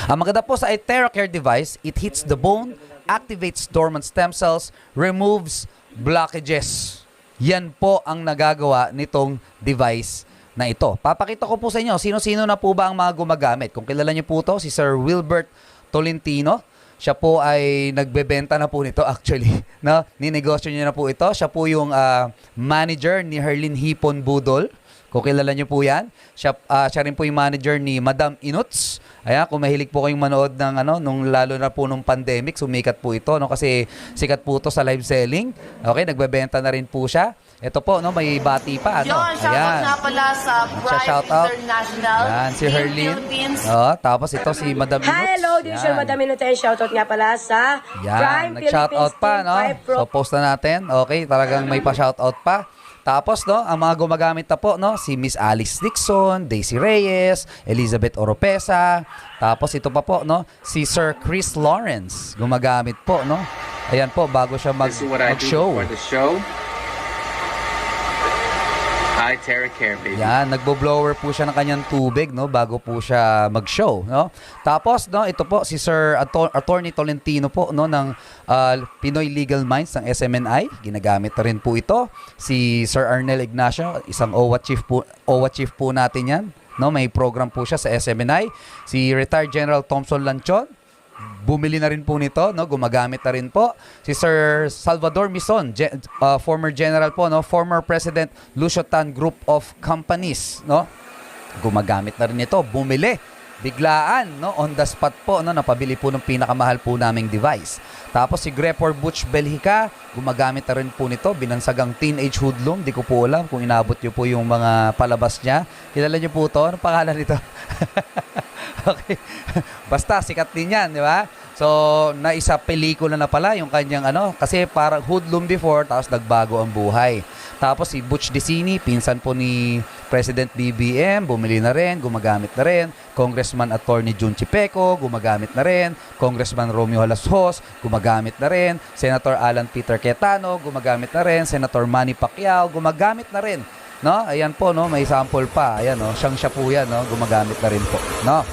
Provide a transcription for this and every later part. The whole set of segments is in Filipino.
Ang maganda po sa iTeracare device, it hits the bone, activates dormant stem cells, removes blockages. Yan po ang nagagawa nitong device na ito. Papakita ko po sa inyo, sino-sino na po ba ang mga gumagamit. Kung kilala niyo po ito, si Sir Wilbert Tolentino. Siya po ay nagbebenta na po nito actually. No? Ninegosyo niya na po ito. Siya po yung manager ni Herlin Hipon Budol. Kung kilala niyo po yan. Siya rin po yung manager ni Madam Inuts. Ayan, kung mahilig po kayong manood ng lalo na po nung pandemic, sumikat po ito, no? Kasi sikat po ito sa live selling. Okay, nagbebenta na rin po siya. Ito po, no, may bati pa, ano. Yun, shoutout nga pala sa Prime International Yan, si Herlin. Philippines. Tapos ito si Madam Inuts. Hi, hello, this is your Madam Inuts. Shoutout nga pala sa Prime nag-shoutout Philippines pa, Team no? 5 Pro. So, post na natin. Okay, talagang may pa-shoutout pa. Tapos, no, ang mga gumagamit na po, no, si Miss Alice Dixon, Daisy Reyes, Elizabeth Oropesa. Tapos, ito pa po, no, si Sir Chris Lawrence, gumagamit po, no. Ayan po, bago siya mag-show. iTeracare, baby. Yan, nagbo-blower po siya ng kanyang tubig, no, bago po siya mag-show, no. Tapos, no, ito po si Sir Attorney Tolentino po, no, ng Pinoy Legal Minds ng SMNI. Ginagamit na rin po ito. Si Sir Arnel Ignacio, isang OWA chief po natin yan, no. May program po siya sa SMNI. Si Retired General Thompson Lanchon, bumili na rin po nito, no, gumagamit na rin po. Si Sir Salvador Mison, former general po, no, former President Lucio Tan Group of Companies, no, gumagamit na rin ito, bumili. Biglaan, no, on the spot po, no, napabili po ng pinakamahal po naming device. Tapos si Grepor Butch Belhica, gumagamit na rin po nito, binansagang teenage hoodlum, di ko po alam kung inabot niyo po yung mga palabas niya. Kilala niyo po ito? Ano pangalan nito? Okay. Basta, sikat din yan, di ba? So, naisa pelikula na pala yung kanyang kasi parang hoodlum before, tapos nagbago ang buhay. Tapos si Butch Dicini, pinsan po ni President BBM, bumili na rin, gumagamit na rin. Congressman Attorney Jun Chipeco, gumagamit na rin. Congressman Romeo Halasos, gumagamit na rin. Senator Alan Peter Cayetano, gumagamit na rin. Senator Manny Pacquiao, gumagamit na rin. No? Ayan po, no, may sample pa. Ayan, no, siya po yan, no, gumagamit na rin po, no.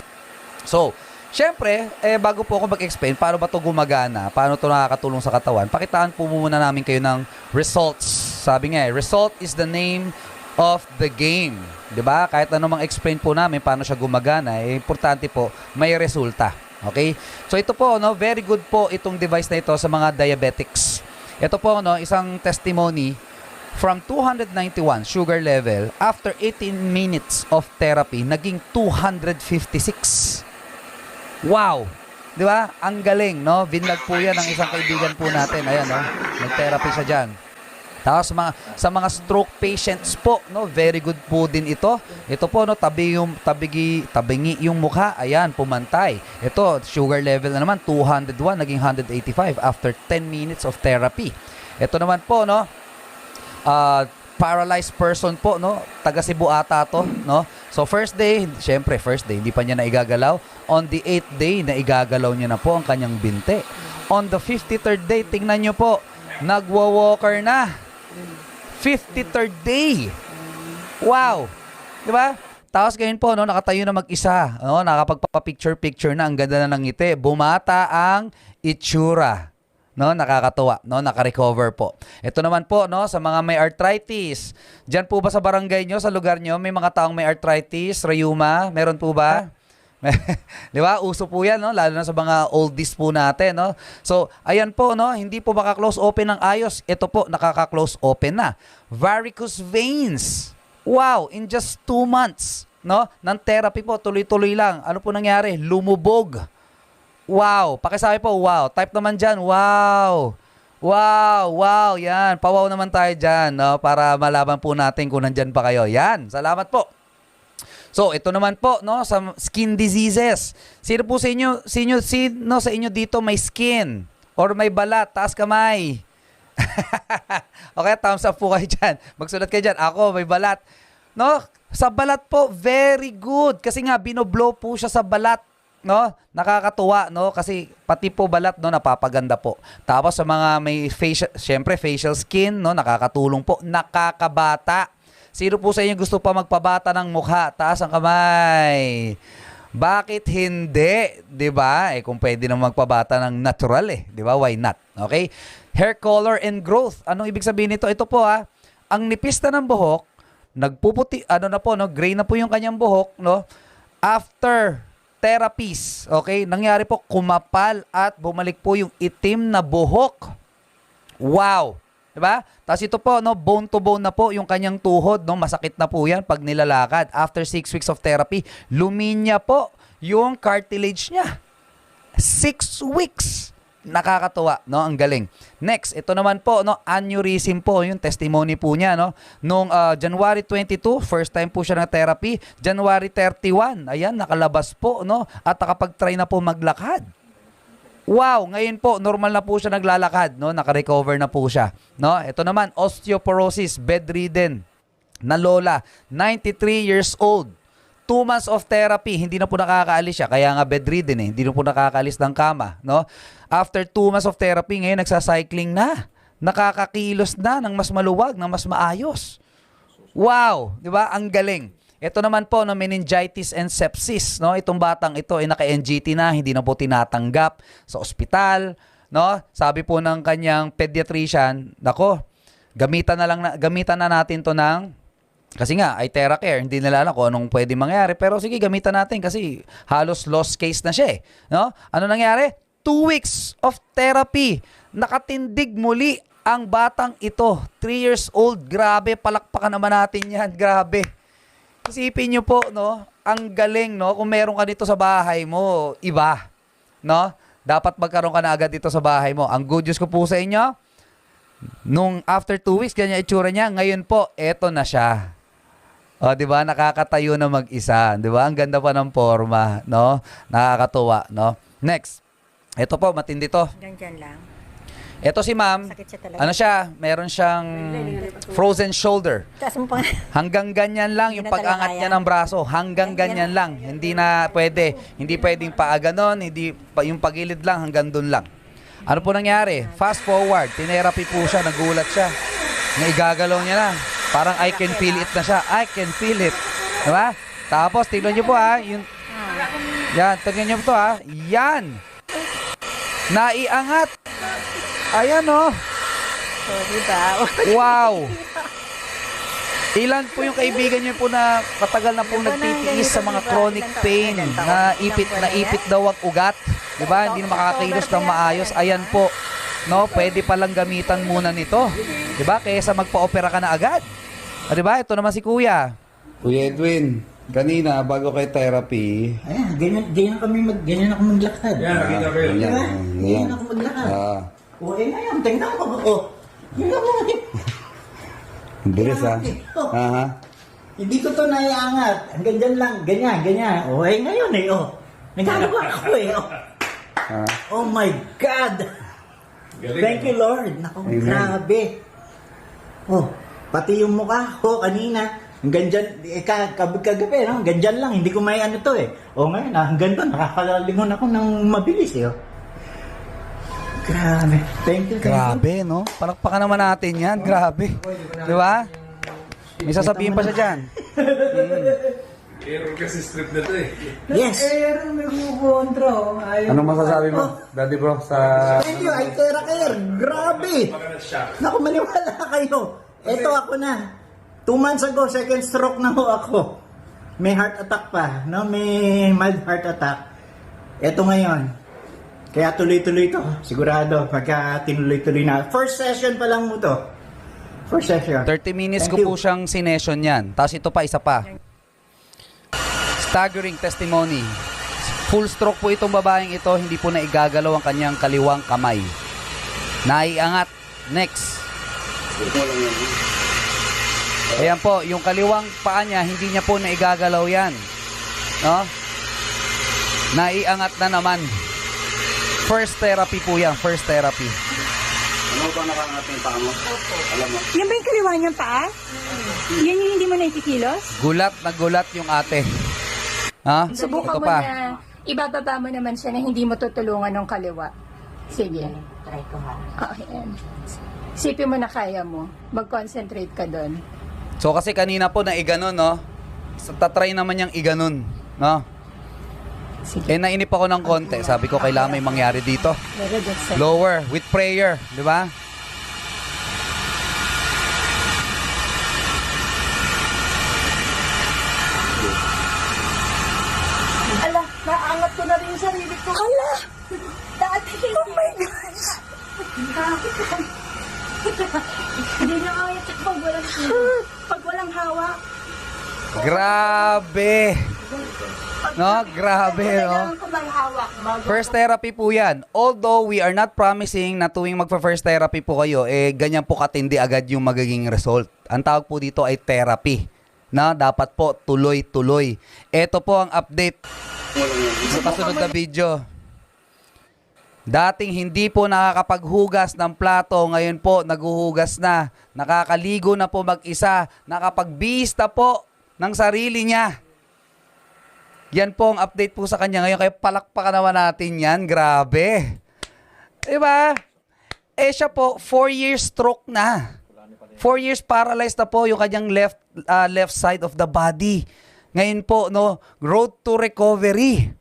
So, syempre, bago po ako mag-explain paano ba ito gumagana, paano ito nakakatulong sa katawan, pakitaan po muna namin kayo ng results. Sabi nga, result is the name of the game. 'Di ba? Kahit ano mang explain po namin paano siya gumagana, importante po may resulta. Okay? So ito po, no, very good po itong device na ito sa mga diabetics. Ito po, no, isang testimony from 291 sugar level, after 18 minutes of therapy, naging 256. Wow! Di ba? Ang galing, no? Vinlag po yan ng isang kaibigan po natin. Ayan, no? Nag-therapy siya dyan. Tapos sa mga stroke patients po, no, very good po din ito. Ito po, no, tabingi yung mukha, ayan, pumantay. Ito, sugar level na naman, 201, naging 185 after 10 minutes of therapy. Ito naman po, no, paralyzed person po, no, taga Cebu ata to, no. So first day, hindi pa niya naigagalaw. On the 8th day, naigagalaw niya na po ang kanyang binte. On the 53rd day, tingnan niyo po, nagwa-walker na. 53rd day. Wow. 'Di ba? Tapos ganyan po, no, nakatayo na mag-isa, no, nakapagpapa-picture na, ang ganda na ng ngiti. Bumata ang itsura. No, nakakatuwa, no, naka-recover po. Ito naman po, no, sa mga may arthritis. Diyan po ba sa barangay nyo, sa lugar nyo, may mga taong may arthritis, rheuma, meron po ba? Di ba? Uso po yan, no? Lalo na sa mga oldies po natin, no? So, ayan po, no? Hindi po maka-close open ng ayos. Ito po, nakaka-close open na. Varicose veins. Wow! In just 2 months, no? Ng therapy po, tuloy-tuloy lang. Ano po nangyari? Lumubog. Wow! Pakisabi po, wow. Type naman dyan, wow! Wow! Wow! Yan. Pawaw naman tayo dyan, no? Para malaman po natin kung nandyan pa kayo. Yan. Salamat po. So, ito naman po, no, sa skin diseases. Sino po sa inyo, sino sa inyo dito may skin or may balat, taas kamay? Okay, thumbs up po kayo dyan. Magsulat kayo dyan. Ako, may balat. No, sa balat po, very good. Kasi nga, binoblow po siya sa balat. No, nakakatuwa, no, kasi pati po balat, no, napapaganda po. Tapos sa mga may facial, syempre facial skin, no, nakakatulong po, nakakabata. Sino po sa inyo gusto pa magpabata ng mukha? Taas ang kamay. Bakit hindi? 'Di ba? Kung pwede nang magpabata ng natural 'di ba? Why not? Okay? Hair color and growth. Anong ibig sabihin nito? Ito po ang nipis na ng buhok, nagpuputi, gray na po yung kanyang buhok, no? After therapies, okay? Nangyari po, kumapal at bumalik po yung itim na buhok. Wow! Diba? Tapos ito po, bone to bone na po yung kanyang tuhod, masakit na po yan pag nilalakad. After 6 weeks of therapy, luminya po yung cartilage niya. 6 weeks. Nakakatuwa, ang galing. Next, ito naman po, aneurysm po, yung testimony po niya, Noong January 22, first time po siya ng therapy. January 31, ayan, nakalabas po, at nakapag-try na po maglakad. Wow, ngayon po, normal na po siya naglalakad, naka-recover na po siya. Ito naman, osteoporosis, bedridden, na lola, 93 years old. 2 months of therapy, hindi na po nakakaalis siya. Kaya nga bedridden hindi na po nakakaalis ng kama. After 2 months of therapy, ngayon nagsacycling na. Nakakakilos na ng mas maluwag, ng mas maayos. Wow! Di ba? Ang galing. Ito naman po, meningitis and sepsis. Itong batang ito ay naka-NGT na, hindi na po tinatanggap sa ospital. Sabi po ng kanyang pediatrician, gamitan na natin to ng kasi nga, ay TheraCare, hindi nila alam kung anong pwede mangyari. Pero sige, gamitan natin kasi halos lost case na siya. Ano nangyari? 2 weeks of therapy. Nakatindig muli ang batang ito. 3 years old. Grabe, palakpakan naman natin yan. Grabe. Isipin nyo po, ang galing, kung meron ka dito sa bahay mo, iba. Dapat magkaroon ka na agad dito sa bahay mo. Ang good news ko po sa inyo, nung after 2 weeks, ganyan itsura niya. Ngayon po, eto na siya. O, di ba? Nakakatayo na mag-isa. Di ba? Ang ganda pa ng forma, Nakakatuwa, Next. Ito po, matindi to. Ganyan lang. Ito si ma'am. Sakit siya talaga. Ano siya? Meron siyang frozen shoulder. Taas mo pa. Hanggang ganyan lang yung Hindi na pag-angat talaga niya kaya. ng braso. Hanggang ganyan lang. Hindi na pwede. Hindi pwedeng paaganon. Yung pagilid lang, hanggang dun lang. Ano po nangyari? Fast forward. Tinerapy po siya. Nagulat siya. Naigagalaw niya na. Parang I can feel it na siya. I can feel it. Diba? Tapos, tignan niyo po Yan, tignan niyo po Yan. Naiangat. Ayan So, diba? Wow. Ilan po yung kaibigan niyo po na katagal na pong nagtitiis sa mga chronic pain, na ipit daw ang ugat, 'di ba? Hindi na makakakilos ng maayos. Ayan po. Pwede palang gamitan muna nito, 'di ba? Kaysa magpa-opera ka na agad. 'Di ba? Ito naman si Kuya. Kuya Edwin, kanina bago kay therapy, Ayan, ganyan ako maglakad. Ganyan ako maglakad. Ngayon, tingnan ko. Yun lang mo. Ang bilis Hindi ko to naiangat. Hanggang dyan lang, ganyan. Ngayon nagagawa ako Oh my God! Thank you, Lord. Naku, grabe. Pati yung mukha ko kanina, hanggang dyan, kagabi, hanggang dyan lang, hindi ko may ano to ngayon, hanggang doon, nakakalalingon ako ng mabilis Grabe. Thank you. Grabe, Palakpakan naman natin 'yan. Grabe. 'Di ba? May sasabihin pa siya diyan. Error kasi strip na to Yes. May kukontra. Anong masasabi mo, Daddy Bro, sa... Thank you, ay TheraCare. Grabe. Naku, maniwala kayo. Ito ako na. 2 months ago, second stroke na ako. May heart attack pa. May mild heart attack. Ito ngayon. Kaya tuloy-tuloy to. Sigurado, pagka tinuloy-tuloy na. First session pa lang mo to. First session. 30 minutes Thank ko you. po siyang sinession yan. Tapos ito pa, isa pa. Staggering testimony. Full stroke po itong babaeng ito. Hindi po na igagalaw ang kanyang kaliwang kamay. Naiangat. Next. Ayan po, yung kaliwang paa niya, hindi niya po na igagalaw yan. Naiangat na naman. First therapy po yan. First therapy. Ano ba nakangat yung paa mo? Alam mo? Yan ba yung kaliwa niyang paa? Yan yung hindi mo nakikilos? Gulat na gulat yung ate. Subukan Ito mo pa. na, ibababa mo naman siya na hindi mo tutulungan ng kaliwa. Sige. Try ko ha. Ayan. Isipin mo na kaya mo. Mag-concentrate ka doon. So kasi kanina po na iganon, tatry naman niyang iganon, Sige. Nainip ako ng konti. Sabi ko, kailangan may mangyari dito. Very good, sir. Lower, with prayer. Di ba? Ala, naangat ko na rin yung sarili ko. Ala! Dati, oh my gosh! Hindi na kaya pag walang hawak. Grabe. No, grabe, no? Kailangan ko may hawak. First therapy po yan. Although we are not promising na tuwing magpa-first therapy po kayo, ganyan po katindi agad yung magiging result. Ang tawag po dito ay therapy. Na dapat po tuloy-tuloy. Ito po ang update sa kasunod na video. Dating hindi po nakakapaghugas ng plato, ngayon po naghuhugas na. Nakakaligo na po mag-isa. Nakapagbista po ng sarili niya. Yan po ang update po sa kanya ngayon. Kaya palakpakan naman natin yan. Grabe. Diba? Siya po, 4 years stroke na. 4 years paralyzed na po yung kanyang left side of the body. Ngayon po, no, road to recovery.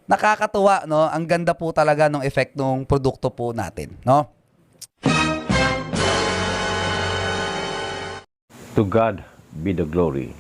Nakakatuwa, no? Ang ganda po talaga ng effect ng produkto po natin, no? To God be the glory.